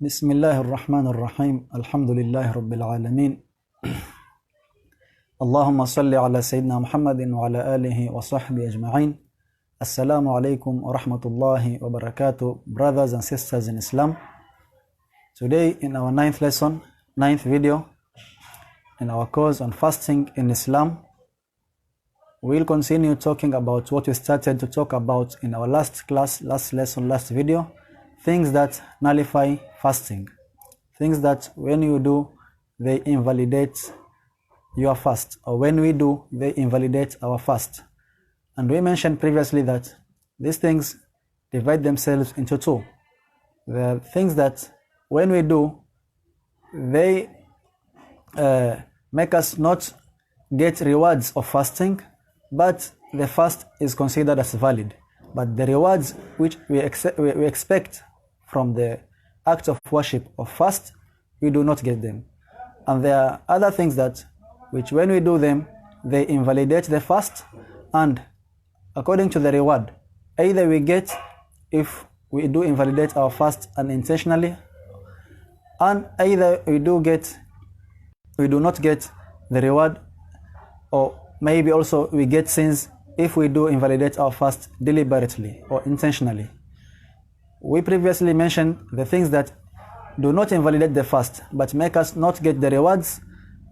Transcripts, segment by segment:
بسم الله الرحمن الرحيم الحمد لله رب العالمين اللهم صل على سيدنا محمد وعلى آله وصحبه أجمعين. Assalamu alaikum wa rahmatullahi wa barakatuh, brothers and sisters in Islam. Today in our ninth lesson, ninth video in our course on fasting in Islam, we'll continue talking about what we started to talk about in our last class, last lesson, last video. Things that nullify fasting. Things that when you do, they invalidate your fast. Or when we do, they invalidate our fast. And we mentioned previously that these things divide themselves into two. There are things that when we do, they make us not get rewards of fasting, but the fast is considered as valid. But the rewards which we expect from the act of worship of fast, we do not get them. And there are other things that which when we do them, they invalidate the fast, and according to the reward, either we get if we do invalidate our fast unintentionally, and either we do not get the reward, or maybe also we get sins if we do invalidate our fast deliberately or intentionally. We previously mentioned the things that do not invalidate the fast but make us not get the rewards,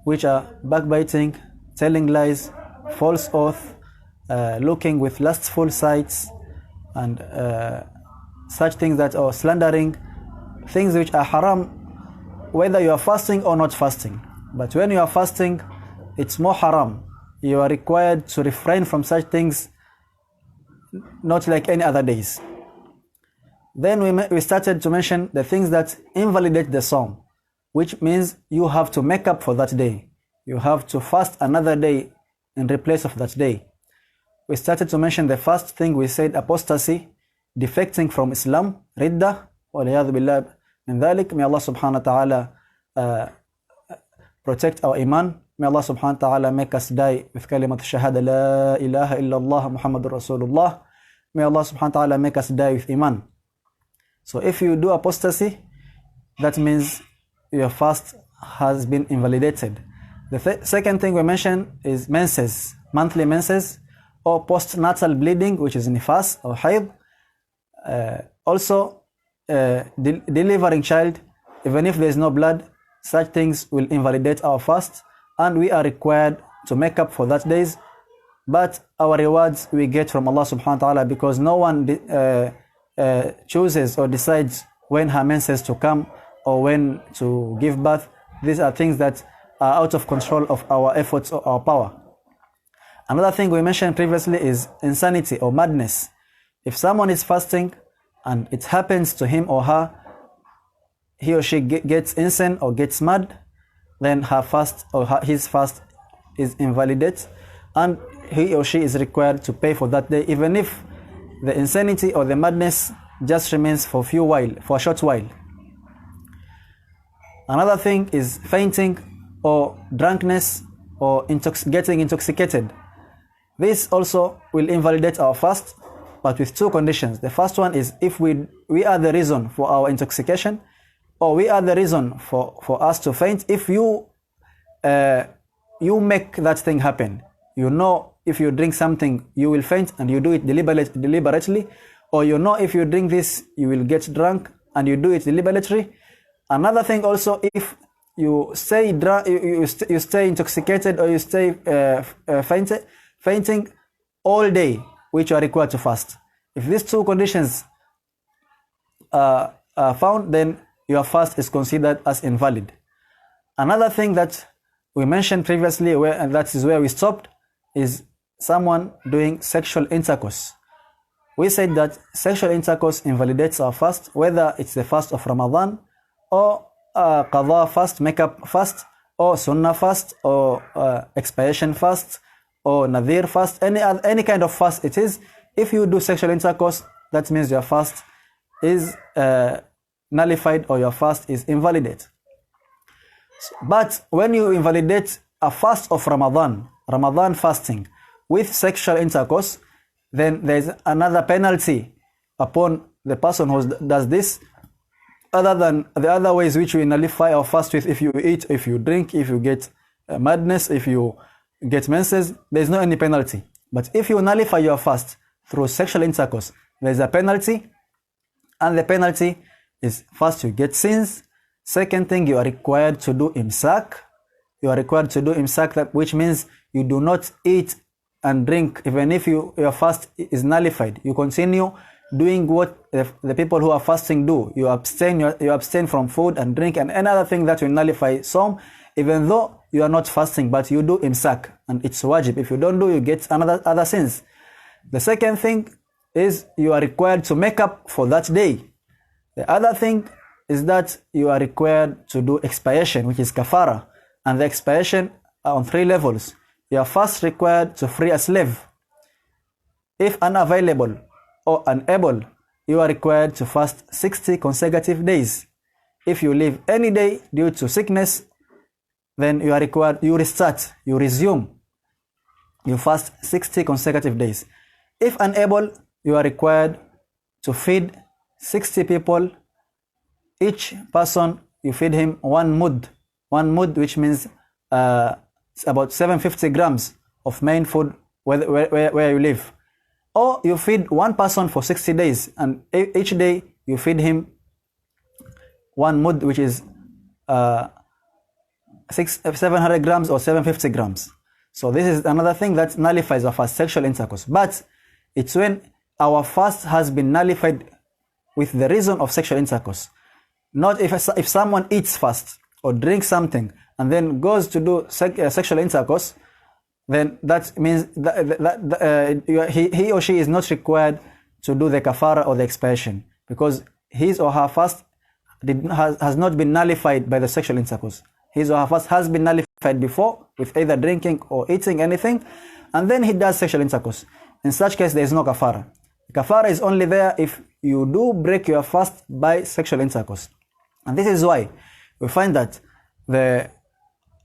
which are backbiting, telling lies, false oath, looking with lustful sights, and such things that are slandering, things which are haram whether you are fasting or not fasting. But when you are fasting, it's more haram. You are required to refrain from such things, not like any other days. Then we started to mention the things that invalidate the psalm, which means you have to make up for that day. You have to fast another day in replace of that day. We started to mention the first thing. We said apostasy, defecting from Islam, ridda, waliyadhu billah min dhalik. May Allah subhanahu wa ta'ala protect our iman. May Allah subhanahu wa ta'ala make us die with kalimat shahada la ilaha illallah Muhammadur Rasulullah. May Allah subhanahu wa ta'ala make us die with iman. So if you do apostasy, that means your fast has been invalidated. The second thing we mentioned is menses, monthly menses, or postnatal bleeding, which is nifas or haid. Also, delivering child, even if there is no blood, such things will invalidate our fast, and we are required to make up for that days. But our rewards we get from Allah subhanahu wa ta'ala, because no one chooses or decides when her menses to come or when to give birth. These are things that are out of control of our efforts or our power. Another thing we mentioned previously is insanity or madness. If someone is fasting and it happens to him or her, he or she gets insane or gets mad, then her fast or his fast is invalidated, and he or she is required to pay for that day, even if the insanity or the madness just remains for a short while. Another thing is fainting or drunkenness or getting intoxicated. This also will invalidate our fast, but with two conditions. The first one is if we are the reason for our intoxication, or we are the reason for us to faint. If you make that thing happen, you know if you drink something you will faint and you do it deliberately, or you know if you drink this you will get drunk and you do it deliberately. Another thing also, if you stay drunk, you stay intoxicated, or you stay fainting all day, which you are required to fast. If these two conditions are found, then your fast is considered as invalid. Another thing that we mentioned previously, and that is where we stopped, is someone doing sexual intercourse. We said that sexual intercourse invalidates our fast, whether it's the fast of Ramadan, or qadha fast, makeup fast, or sunnah fast, or expiation fast, or nadhir fast, any kind of fast it is. If you do sexual intercourse, that means your fast is nullified, or your fast is invalidated. But when you invalidate a fast of Ramadan fasting with sexual intercourse, then there is another penalty upon the person who does this, other than the other ways which we nullify our fast with, if you eat, if you drink, if you get madness, if you get menses, there's no any penalty. But if you nullify your fast through sexual intercourse, there's a penalty, and the penalty is, first, you get sins. Second thing, you are required to do imsak. You are required to do imsak, which means you do not eat and drink, even if your fast is nullified. You continue doing what the people who are fasting do. You abstain from food and drink and any other thing that will nullify Sawm, even though you are not fasting, but you do imsak, and it's wajib. If you don't do, you get other sins. The second thing is you are required to make up for that day. The other thing is that you are required to do expiation, which is kafara, and the expiation are on 3 levels. You are first required to free a slave. If unavailable or unable, you are required to fast 60 consecutive days. If you leave any day due to sickness, then you are required, you restart, you resume, you fast 60 consecutive days. If unable, you are required to feed 60 people. Each person, you feed him 1 mud. 1 mud, which means about 750 grams of main food where you live. Or you feed 1 person for 60 days, and each day you feed him 1 mud, which is 700 grams or 750 grams. So this is another thing that nullifies our fast, sexual intercourse. But it's when our fast has been nullified with the reason of sexual intercourse. Not if someone eats fast or drinks something and then goes to do sexual intercourse, then that means he or she is not required to do the kafara or the expiation, because his or her fast has not been nullified by the sexual intercourse. His or her fast has been nullified before with either drinking or eating anything, and then he does sexual intercourse. In such case, there is no kafara. Kafara is only there if you do break your fast by sexual intercourse. And this is why we find that the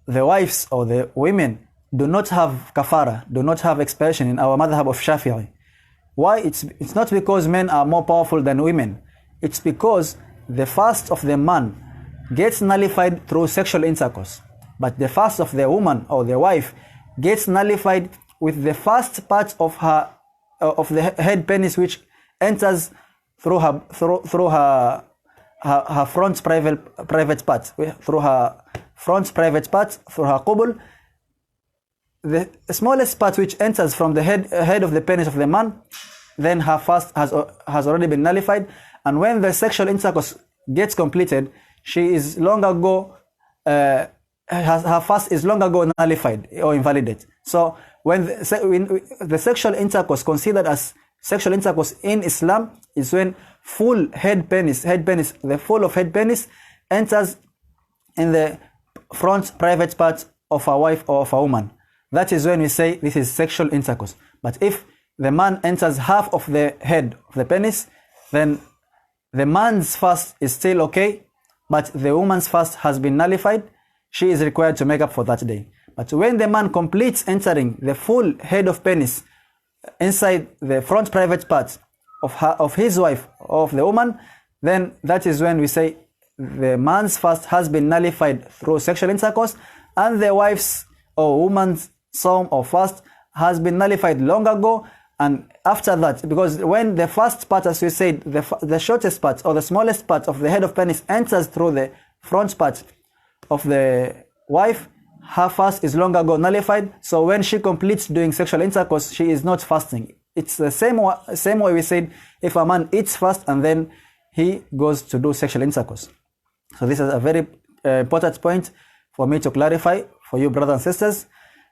wives or the women do not have kafara, do not have expiation in our madhab of Shafi'i. Why? It's not because men are more powerful than women. It's because the fast of the man gets nullified through sexual intercourse, but the fast of the woman or the wife gets nullified with the first part of her of the head penis, which enters through her front private part, through her front private part, through her qubul. The smallest part which enters from the head of the penis of the man, then her fast has already been nullified. And when the sexual intercourse gets completed, she is long ago her fast is long ago nullified or invalidated. So when the sexual intercourse considered as sexual intercourse in Islam is when full head penis, the full of head penis enters in the front private part of a wife or of a woman. That is when we say this is sexual intercourse. But if the man enters half of the head of the penis, then the man's fast is still okay, but the woman's fast has been nullified. She is required to make up for that day. But when the man completes entering the full head of penis inside the front private part of his wife or of the woman, then that is when we say the man's fast has been nullified through sexual intercourse, and the wife's or woman's Sawm or fast has been nullified long ago. And after that, because when the first part, as we said, the shortest part or the smallest part of the head of penis enters through the front part of the wife, her fast is long ago nullified. So when she completes doing sexual intercourse, she is not fasting. It's the same way we said if a man eats fast and then he goes to do sexual intercourse. So this is a very important point for me to clarify for you, brothers and sisters.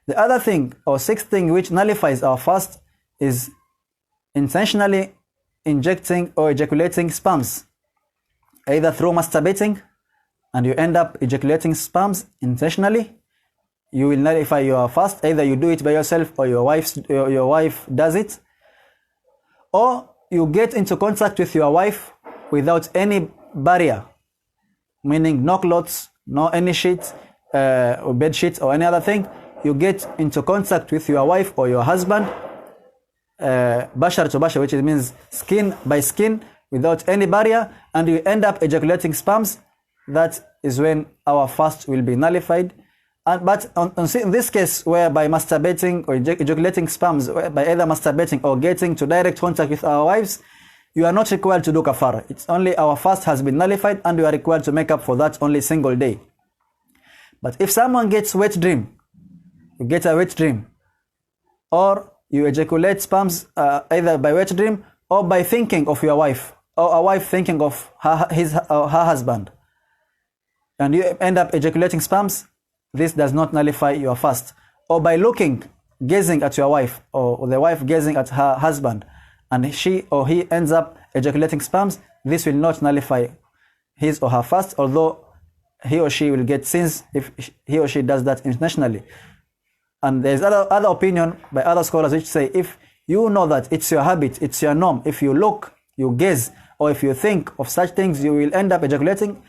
The other thing, or sixth thing, which nullifies our fast is intentionally injecting or ejaculating sperms, either through masturbating and you end up ejaculating sperms intentionally. You will nullify your fast. Either you do it by yourself or your wife does it, or you get into contact with your wife without any barrier, meaning no clothes, no any sheets or bed sheets or any other thing. You get into contact with your wife or your husband, bashar to bashar, which means skin by skin, without any barrier, and you end up ejaculating sperms, that is when our fast will be nullified. But in this case, where by masturbating or ejaculating sperms, by either masturbating or getting to direct contact with our wives, you are not required to do kafara. It's only our fast has been nullified and you are required to make up for that only single day. But if someone gets wet dream, you get a wet dream, or you ejaculate sperms either by wet dream or by thinking of your wife, or a wife thinking of her husband, and you end up ejaculating sperms, this does not nullify your fast. Or by gazing at your wife, or the wife gazing at her husband, and she or he ends up ejaculating sperms, this will not nullify his or her fast, although he or she will get sins if he or she does that intentionally. And there is other opinion by other scholars which say, if you know that it's your habit, it's your norm, if you look, you gaze, or if you think of such things, you will end up ejaculating,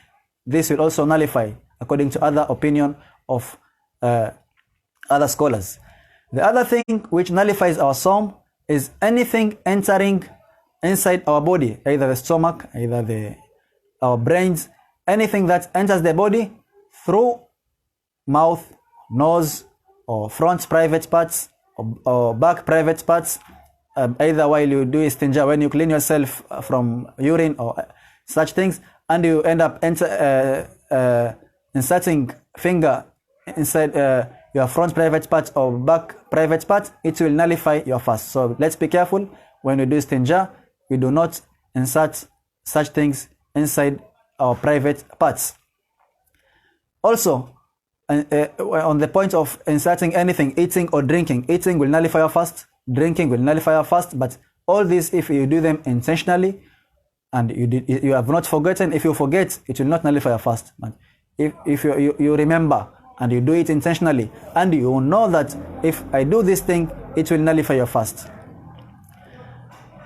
this will also nullify, according to other opinion of other scholars. The other thing which nullifies our sawm is anything entering inside our body, either the stomach, either our brains, anything that enters the body through mouth, nose, or front private parts, or back private parts, either while you do istinja, when you clean yourself from urine or such things, and you end up inserting finger inside your front private part or back private part, it will nullify your fast. So let's be careful when we do istinja. We do not insert such things inside our private parts. Also, on the point of inserting anything, eating or drinking, eating will nullify your fast, drinking will nullify your fast, but all these, if you do them intentionally and you have not forgotten, if you forget, it will not nullify your fast. But if you remember and you do it intentionally, and you know that if I do this thing, it will nullify your fast.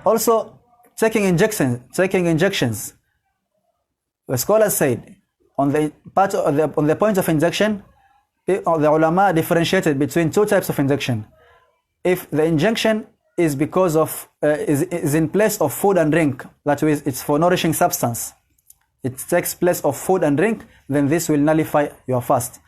Also, taking injections. The scholars said on the point of injection, the ulama differentiated between two types of injection. If the injection is because of is in place of food and drink, that is, it's for nourishing substance, it takes place of food and drink, then this will nullify your fast.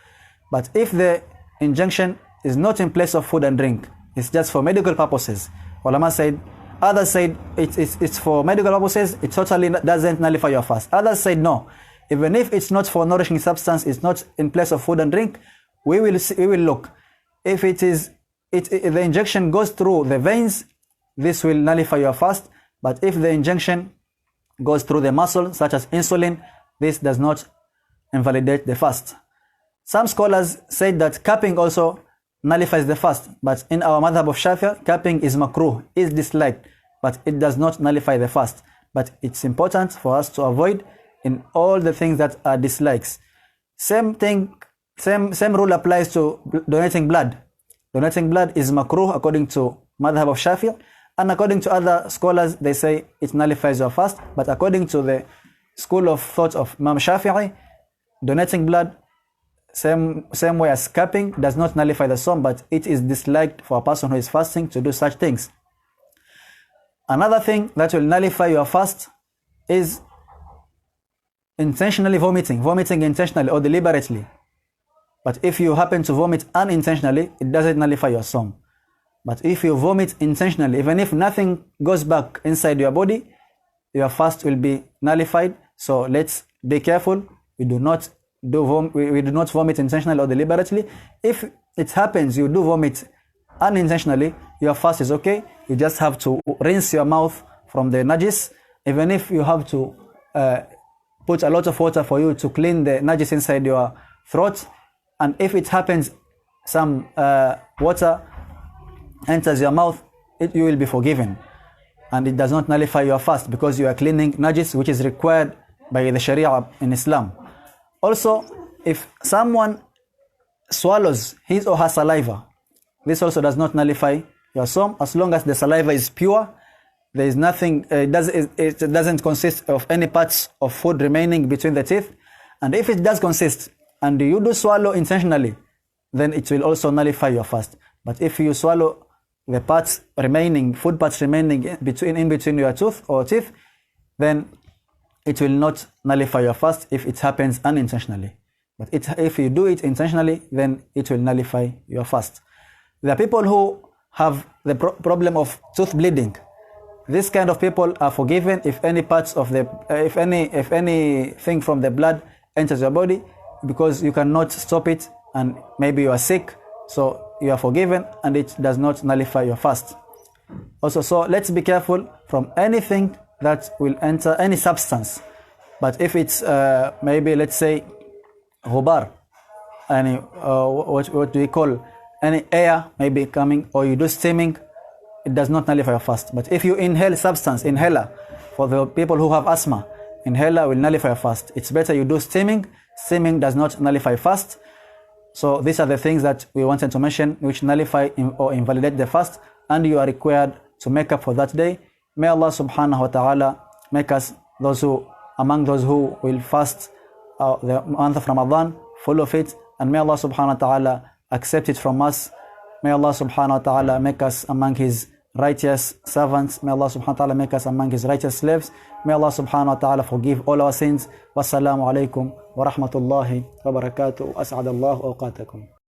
But if the injection is not in place of food and drink, it's just for medical purposes, ulama said, others said it's for medical purposes, it totally doesn't nullify your fast. Others said no, even if it's not for nourishing substance, it's not in place of food and drink, we will look. If the injection goes through the veins, this will nullify your fast. But if the injection goes through the muscle, such as insulin, this does not invalidate the fast. Some scholars said that cupping also nullifies the fast, but in our madhab of Shafi'i, cupping is makruh, is disliked, but it does not nullify the fast. But it's important for us to avoid in all the things that are dislikes. Same rule applies to donating blood. Donating blood is makruh according to madhab of Shafi'i, and according to other scholars, they say it nullifies your fast. But according to the school of thought of Imam Shafi'i, donating blood, same way as cupping, does not nullify the sawm, but it is disliked for a person who is fasting to do such things. Another thing that will nullify your fast is intentionally vomiting intentionally or deliberately. But if you happen to vomit unintentionally, it doesn't nullify your sawm. But if you vomit intentionally, even if nothing goes back inside your body, your fast will be nullified. So let's be careful. We do not vomit intentionally or deliberately. If it happens you do vomit unintentionally, your fast is okay. You just have to rinse your mouth from the najis, even if you have to put a lot of water for you to clean the najis inside your throat. And if it happens some water enters your mouth, you will be forgiven, and it does not nullify your fast, because you are cleaning najis, which is required by the Sharia in Islam. Also, if someone swallows his or her saliva, this also does not nullify your sawm, as long as the saliva is pure. There is nothing, it doesn't consist of any parts of food remaining between the teeth. And if it does consist, and you do swallow intentionally, then it will also nullify your fast. But if you swallow the parts remaining, food parts remaining in between your tooth or teeth, then it will not nullify your fast if it happens unintentionally. But if you do it intentionally, then it will nullify your fast. There are people who have the problem of tooth bleeding. This kind of people are forgiven if any parts of the, if anything from the blood enters your body, because you cannot stop it, and maybe you are sick, so you are forgiven, and it does not nullify your fast. Also, so let's be careful from anything that will enter, any substance. But if it's maybe, let's say, ghubar, any what do we call, any air maybe coming, or you do steaming, it does not nullify your fast. But if you inhale substance, inhaler, for the people who have asthma, inhaler will nullify your fast. It's better you do steaming. Steaming does not nullify fast. So these are the things that we wanted to mention, which nullify or invalidate the fast, and you are required to make up for that day. May Allah subhanahu wa ta'ala make us among those who will fast the month of Ramadan, full of it, and may Allah subhanahu wa ta'ala accept it from us. May Allah subhanahu wa ta'ala make us among His righteous servants. May Allah subhanahu wa ta'ala make us among His righteous slaves. May Allah subhanahu wa ta'ala forgive all our sins. Wassalamu alaikum wa rahmatullahi wa barakatuh. As'adallahu awqatakum.